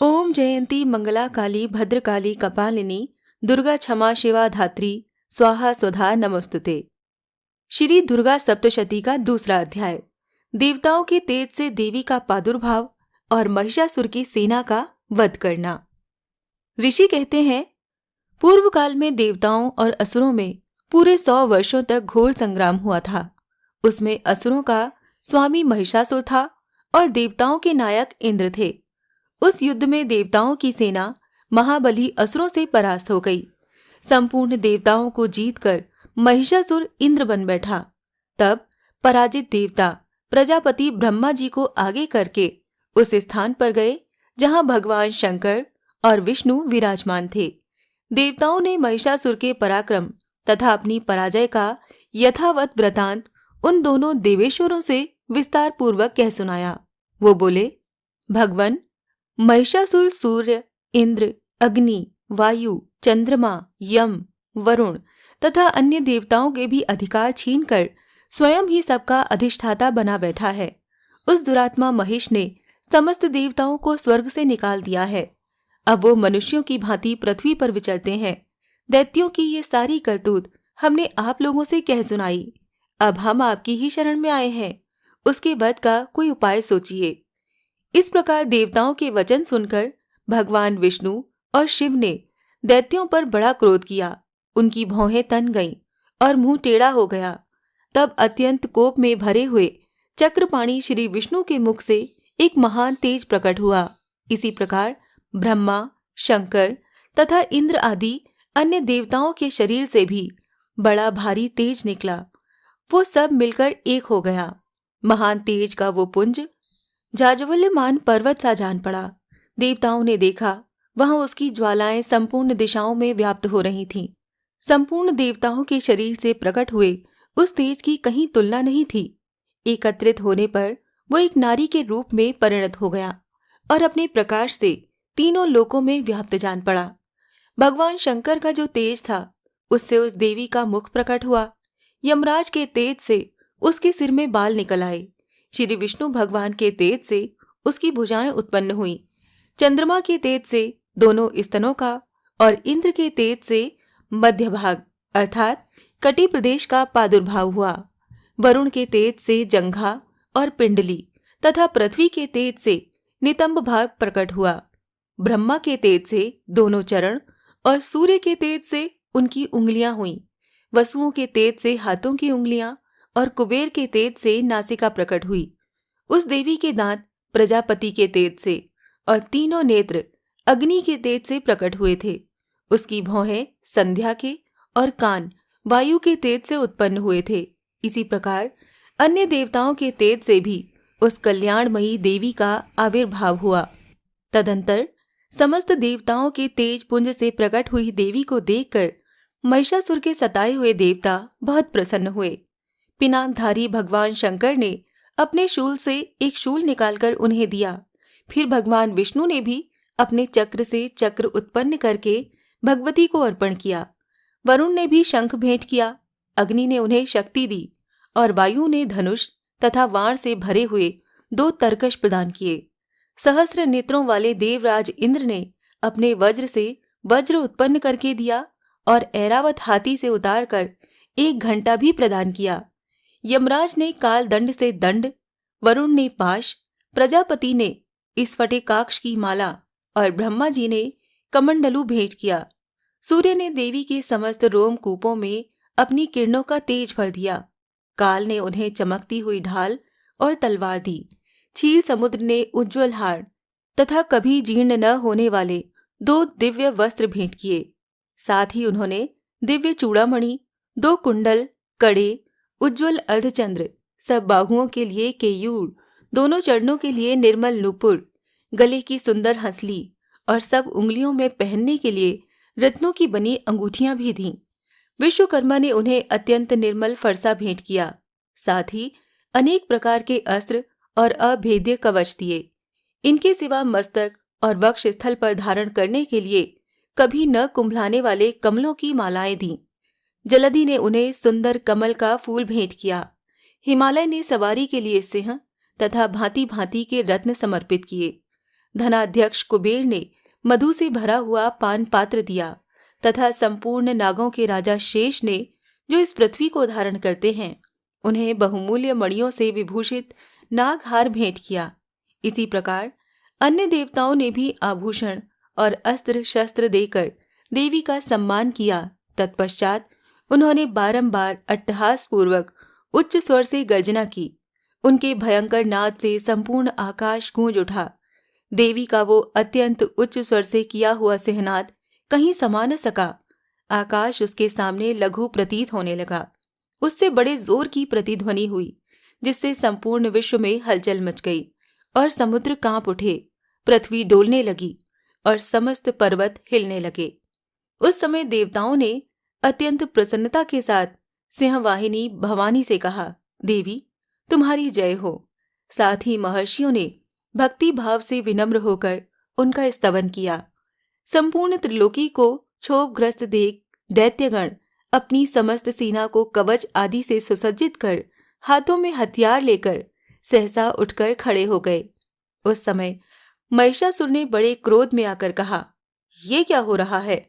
ओम जयंती मंगला काली भद्रकाली कपालिनी दुर्गा क्षमा शिवा धात्री स्वाहा स्वधा नमस्तुते। श्री दुर्गा सप्तशती का दूसरा अध्याय। देवताओं के तेज से देवी का प्रादुर्भाव और महिषासुर की सेना का वध करना। ऋषि कहते हैं, पूर्व काल में देवताओं और असुरों में पूरे 100 वर्षों तक घोर संग्राम हुआ था। उसमें असुरों का स्वामी महिषासुर था और देवताओं के नायक इंद्र थे। उस युद्ध में देवताओं की सेना महाबली असुरों से परास्त हो गई। संपूर्ण देवताओं को जीतकर महिषासुर इंद्र बन बैठा। तब पराजित देवता प्रजापति ब्रह्मा जी को आगे करके उस स्थान पर गए जहां भगवान शंकर और विष्णु विराजमान थे। देवताओं ने महिषासुर के पराक्रम तथा अपनी पराजय का यथावत वृतांत उन दोनों देवेश्वरों से विस्तार पूर्वक कह सुनाया। वो बोले, भगवन, महिषासुर सूर्य, इंद्र, अग्नि, वायु, चंद्रमा, यम, वरुण तथा अन्य देवताओं के भी अधिकार छीनकर स्वयं ही सबका अधिष्ठाता बना बैठा है। उस दुरात्मा महिष ने समस्त देवताओं को स्वर्ग से निकाल दिया है। अब वो मनुष्यों की भांति पृथ्वी पर विचरते हैं। दैत्यों की ये सारी करतूत हमने आप लोगों से कह सुनाई। अब हम आपकी ही शरण में आए हैं। उसके वध का कोई उपाय सोचिए। इस प्रकार देवताओं के वचन सुनकर भगवान विष्णु और शिव ने दैत्यों पर बड़ा क्रोध किया। उनकी भौहें तन गईं और मुंह टेढ़ा हो गया। तब अत्यंत कोप में भरे हुए चक्रपाणी श्री विष्णु के मुख से एक महान तेज प्रकट हुआ। इसी प्रकार ब्रह्मा, शंकर तथा इंद्र आदि अन्य देवताओं के शरीर से भी बड़ा भारी तेज निकला। वो सब मिलकर एक हो गया। महान तेज का वो पुंज जाज्वल्यमान पर्वत सा जान पड़ा। देवताओं ने देखा, वहां उसकी ज्वालाएं संपूर्ण दिशाओं में व्याप्त हो रही थीं। संपूर्ण देवताओं के शरीर से प्रकट हुए उस तेज की कहीं तुलना नहीं थी। एकत्रित होने पर वो एक नारी के रूप में परिणत हो गया और अपने प्रकाश से तीनों लोकों में व्याप्त जान पड़ा। भगवान शंकर का जो तेज था, उससे उस देवी का मुख प्रकट हुआ। यमराज के तेज से उसके सिर में बाल निकल आए। श्री विष्णु भगवान के तेज से उसकी भुजाएं उत्पन्न हुई। चंद्रमा के तेज से दोनों स्तनों का और इंद्र के तेज से मध्य भाग अर्थात कटी प्रदेश का प्रादुर्भाव हुआ। वरुण के तेज से जंघा और पिंडली तथा पृथ्वी के तेज से नितंब भाग प्रकट हुआ। ब्रह्मा के तेज से दोनों चरण और सूर्य के तेज से उनकी उंगलियां हुईं। वसुओं के तेज से हाथों की उंगलियां और कुबेर के तेज से नासिका प्रकट हुई। उस देवी के दांत प्रजापति के तेज से और तीनों नेत्र अग्नि के तेज से प्रकट हुए थे। उसकी भौहें संध्या के और कान वायु के तेज से उत्पन्न हुए थे। इसी प्रकार अन्य देवताओं के तेज से भी उस कल्याणमयी देवी का आविर्भाव हुआ। तदंतर समस्त देवताओं के तेज पुंज से प्रकट हुई देवी को देखकर महिषासुर के सताए हुए देवता बहुत प्रसन्न हुए। पिनाकधारी भगवान शंकर ने अपने शूल से एक शूल निकालकर उन्हें दिया। फिर भगवान विष्णु ने भी अपने चक्र से चक्र उत्पन्न करके भगवती को अर्पण किया। वरुण ने भी शंख भेंट किया। अग्नि ने उन्हें शक्ति दी और वायु ने धनुष तथा वाण से भरे हुए 2 तरकश प्रदान किए। सहस्र नेत्रों वाले देवराज इंद्र ने अपने वज्र से वज्र उत्पन्न करके दिया और ऐरावत हाथी से उतारकर 1 घंटा भी प्रदान किया। यमराज ने काल दंड से दंड, वरुण ने पाश, प्रजापति ने स्फटिकाक्ष की माला और ब्रह्मा जी ने कमंडलू भेंट किया। सूर्य ने देवी के समस्त रोमकूपों में अपनी किरणों का तेज भर दिया। काल ने उन्हें चमकती हुई ढाल और तलवार दी। क्षीर समुद्र ने उज्ज्वल हार तथा कभी जीर्ण न होने वाले 2 दिव्य वस्त्र भेंट किए। साथ ही उन्होंने दिव्य चूड़ामणि, 2 कुंडल, कड़े, उज्ज्वल अर्धचंद्र, सब बाहुओं के लिए केयूर, दोनों चरणों के लिए निर्मल नूपुर, गले की सुंदर हंसली और सब उंगलियों में पहनने के लिए रत्नों की बनी अंगूठियां भी दीं। विश्वकर्मा ने उन्हें अत्यंत निर्मल फरसा भेंट किया। साथ ही अनेक प्रकार के अस्त्र और अभेद्य कवच दिए। इनके सिवा मस्तक और वक्ष स्थल पर धारण करने के लिए कभी न कुंभलाने वाले कमलों की मालाएं दी। जलधि ने उन्हें सुंदर कमल का फूल भेंट किया। हिमालय ने सवारी के लिए सिंह तथा भांति भांति के रत्न समर्पित किए। धनाध्यक्ष कुबेर ने मधु से भरा हुआ पान पात्र दिया तथा संपूर्ण नागों के राजा शेष ने, जो इस पृथ्वी को धारण करते हैं, उन्हें बहुमूल्य मणियों से विभूषित नागहार भेंट किया। इसी प्रकार अन्य देवताओं ने भी आभूषण और अस्त्र शस्त्र देकर देवी का सम्मान किया। तत्पश्चात उन्होंने बारंबार अट्टहास पूर्वक उच्च स्वर से गर्जना की। उनके भयंकर नाद से संपूर्ण आकाश गूंज उठा। देवी का वो अत्यंत उच्च स्वर से किया हुआ सिहनाद कहीं समा न सका। आकाश उसके सामने लघु प्रतीत होने लगा। उससे बड़े जोर की प्रतिध्वनि हुई, जिससे संपूर्ण विश्व में हलचल मच गई और समुद्र कांप उठे, पृथ्वी डोलने लगी और समस्त पर्वत हिलने लगे। उस समय देवताओं ने अत्यंत प्रसन्नता के साथ सिंहवाहिनी भवानी से कहा, देवी तुम्हारी जय हो। साथ ही महर्षियों ने भक्ति भाव से विनम्र होकर उनका स्तवन किया। संपूर्ण त्रिलोकी को क्षोभग्रस्त देख दैत्यगण अपनी समस्त सेना को कवच आदि से सुसज्जित कर हाथों में हथियार लेकर सहसा उठकर खड़े हो गए। उस समय महिषासुर ने बड़े क्रोध में आकर कहा, ये क्या हो रहा है?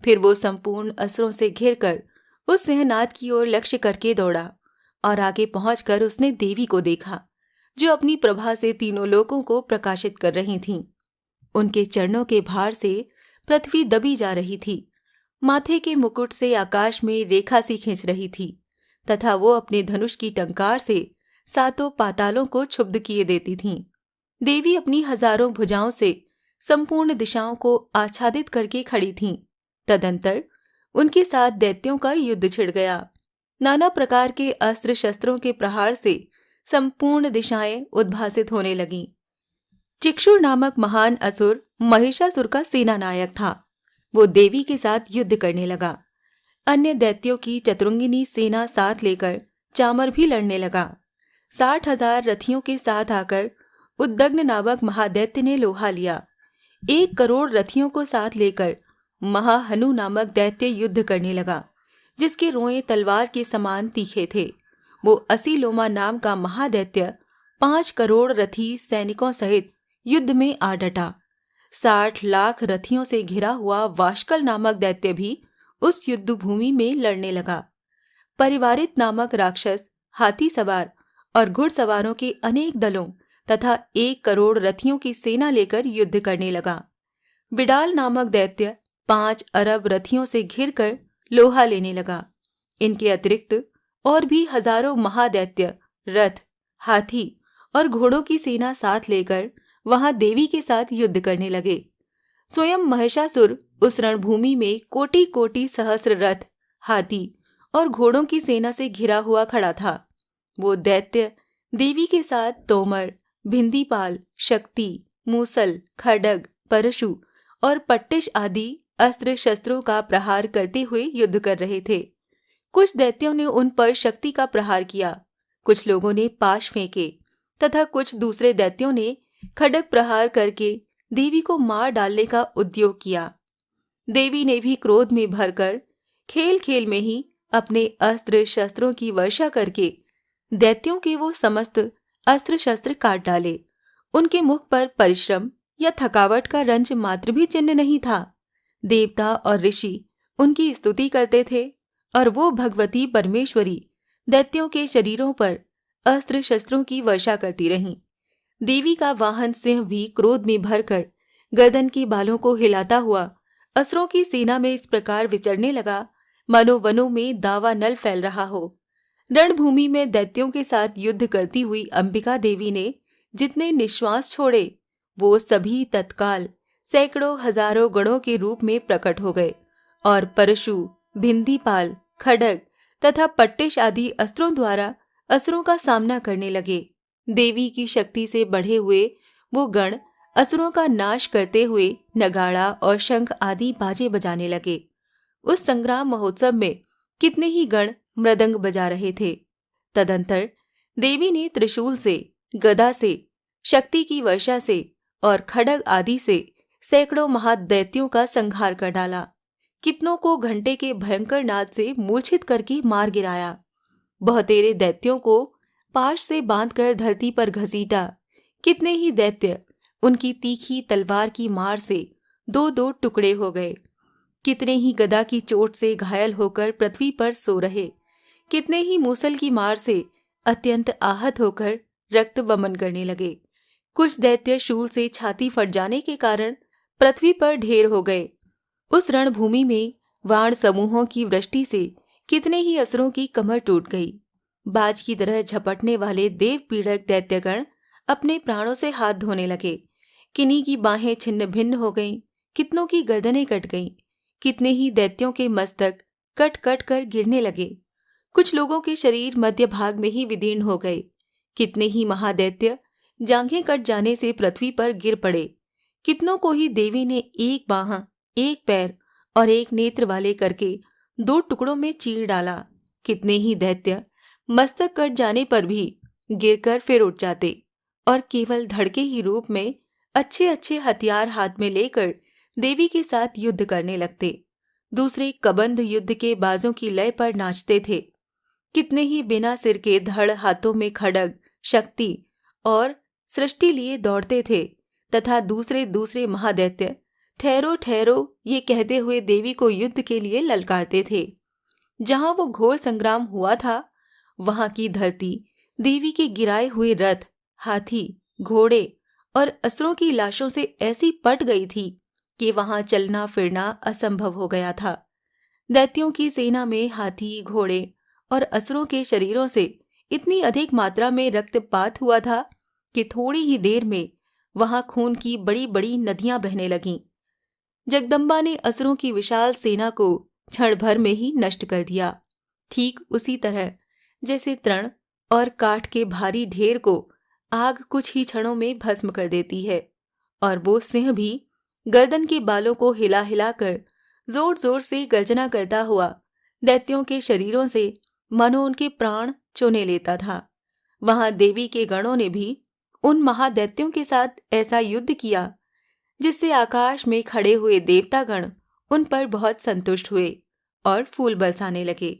फिर वो संपूर्ण अस्त्रों से घिरकर उस सिंहनाद की ओर लक्ष्य करके दौड़ा और आगे पहुंचकर उसने देवी को देखा, जो अपनी प्रभा से तीनों लोकों को प्रकाशित कर रही थीं। उनके चरणों के भार से पृथ्वी दबी जा रही थी। माथे के मुकुट से आकाश में रेखा सी खींच रही थी तथा वो अपने धनुष की टंकार से सातों पातालों को क्षुब्ध किए देती थीं। देवी अपनी हजारों भुजाओं से संपूर्ण दिशाओं को आच्छादित करके खड़ी थीं। तदंतर उनके साथ दैत्यों का युद्ध छिड़ गया। नाना प्रकार के अस्त्र शस्त्रों के प्रहार से संपूर्ण दिशाएं उद्भासित होने लगीं। चिक्षुर नामक महान असुर महिषासुर का सेना नायक था। वो देवी के साथ युद्ध करने लगा। अन्य दैत्यों की चतुरंगिनी सेना साथ लेकर चामर भी लड़ने लगा। 60,000 रथियों के साथ आकर उद्दग्न नामक महादैत्य ने लोहा लिया। 1 करोड़ रथियों को साथ लेकर महाहनु नामक दैत्य युद्ध करने लगा, जिसके रोएं तलवार के समान तीखे थे। वो असीलोमा नाम का महादैत्य 5 करोड़ रथी सैनिकों सहित युद्ध में आ डटा। 60 लाख रथियों से घिरा हुआ वाशकल नामक दैत्य भी उस युद्ध भूमि में लड़ने लगा। परिवारित नामक राक्षस हाथी सवार और घुड़सवारों के अनेक दलों तथा 1 करोड़ रथियों की सेना लेकर युद्ध करने लगा। बिडाल नामक दैत्य 5 अरब रथियों से घिरकर लोहा लेने लगा। इनके अतिरिक्त और भी हजारों महादैत्य रथ, हाथी और घोड़ों की सेना साथ लेकर वहां देवी के साथ युद्ध करने लगे। स्वयं महिषासुर उस रणभूमि में कोटि कोटि सहस्र रथ, हाथी और घोड़ों की सेना से घिरा हुआ खड़ा था। वो दैत्य देवी के साथ तोमर, भिंदीपाल, शक्ति, मूसल, खड्ग, परशु और पट्टिश आदि अस्त्र शस्त्रों का प्रहार करते हुए युद्ध कर रहे थे। कुछ दैत्यों ने उन पर शक्ति का प्रहार किया, कुछ लोगों ने पाश फेंके तथा कुछ दूसरे दैत्यों ने खड्ग प्रहार करके देवी को मार डालने का उद्योग किया। देवी ने भी क्रोध में भरकर खेल खेल में ही अपने अस्त्र शस्त्रों की वर्षा करके दैत्यों के वो समस्त अस्त्र शस्त्र काट डाले। उनके मुख पर परिश्रम या थकावट का रंज मात्र भी चिन्ह नहीं था। देवता और ऋषि उनकी स्तुति करते थे और वो भगवती परमेश्वरी दैत्यों के शरीरों पर अस्त्र शस्त्रों की वर्षा करती रहीं। देवी का वाहन सिंह भी क्रोध में भरकर गर्दन के बालों को हिलाता हुआ असुरों की सेना में इस प्रकार विचरने लगा, मानो वनों में दावा नल फैल रहा हो। रणभूमि में दैत्यों के साथ युद्ध करती हुई अंबिका देवी ने जितने निश्वास छोड़े, वो सभी तत्काल सैकड़ों हजारों गणों के रूप में प्रकट हो गए और परशु, भिंदीपाल, खड्ग तथा पट्टिश आदि अस्त्रों द्वारा असुरों का सामना करने लगे। देवी की शक्ति से बढ़े हुए वो गण असुरों का नाश करते हुए नगाड़ा और शंख आदि बाजे बजाने लगे। उस संग्राम महोत्सव में कितने ही गण मृदंग बजा रहे थे। तदंतर देवी ने त्रिशूल से, गदा से, शक्ति की वर्षा से और खड्ग आदि से सैकड़ों महादैत्यों का संहार कर डाला। कितनों को घंटे के भयंकर नाद से मूर्छित करके मार गिराया। बहुतेरे दैत्यों को पाश से बांधकर धरती पर घसीटा। कितने ही दैत्य उनकी तीखी तलवार की मार से दो दो टुकड़े हो गए। कितने ही गदा की चोट से घायल होकर पृथ्वी पर सो रहे, कितने ही मूसल की मार से अत्यंत आहत होकर रक्त वमन करने लगे। कुछ दैत्य शूल से छाती फट जाने के कारण पृथ्वी पर ढेर हो गए। उस रणभूमि में वाण समूहों की वृष्टि से कितने ही असुरों की कमर टूट गई। बाज की तरह झपटने वाले देव पीड़क दैत्यगण अपने प्राणों से हाथ धोने लगे। किन्हीं की बाहें छिन्न भिन्न हो गईं, कितनों की गर्दनें कट गईं, कितने ही दैत्यों के मस्तक कट कट कर गिरने लगे। कुछ लोगों के शरीर मध्य भाग में ही विदीर्ण हो गए। कितने ही महादैत्य जांघें कट जाने से पृथ्वी पर गिर पड़े। कितनों को ही देवी ने एक बाह, एक पैर और एक नेत्र वाले करके दो टुकड़ों में चीर डाला। कितने ही दैत्य मस्तक कट जाने पर भी गिरकर फिर उठ जाते और केवल धड़के ही रूप में अच्छे अच्छे हथियार हाथ में लेकर देवी के साथ युद्ध करने लगते। दूसरे कबंध युद्ध के बाजों की लय पर नाचते थे। कितने ही बिना सिर के धड़ हाथों में खड्ग, शक्ति और सृष्टि लिए दौड़ते थे तथा दूसरे दूसरे महादैत्य ठहरो ठहरो ये कहते हुए देवी को युद्ध के लिए ललकारते थे। जहां वो घोर संग्राम हुआ था वहां की धरती देवी के गिराए हुए रथ, हाथी, घोड़े और असुरों की लाशों से ऐसी पट गई थी कि वहां चलना फिरना असंभव हो गया था। दैत्यों की सेना में हाथी, घोड़े और असुरों के शरीरों से इतनी अधिक मात्रा में रक्तपात हुआ था कि थोड़ी ही देर में वहां खून की बड़ी बड़ी नदियां बहने लगीं। जगदम्बा ने असुरों की विशाल सेना को क्षण भर में ही नष्ट कर दिया। ठीक उसी तरह जैसे तृण और काठ के भारी ढेर को आग कुछ ही क्षणों में भस्म कर देती है, और वो सिंह भी गर्दन के बालों को हिला हिलाकर जोर जोर से गर्जना करता हुआ दैत्यों के शरीरों से मानो उनके प्राण चुने लेता था। वहां देवी के गणों ने भी उन महादैत्यों के साथ ऐसा युद्ध किया जिससे आकाश में खड़े हुए देवतागण उन पर बहुत संतुष्ट हुए और फूल बरसाने लगे।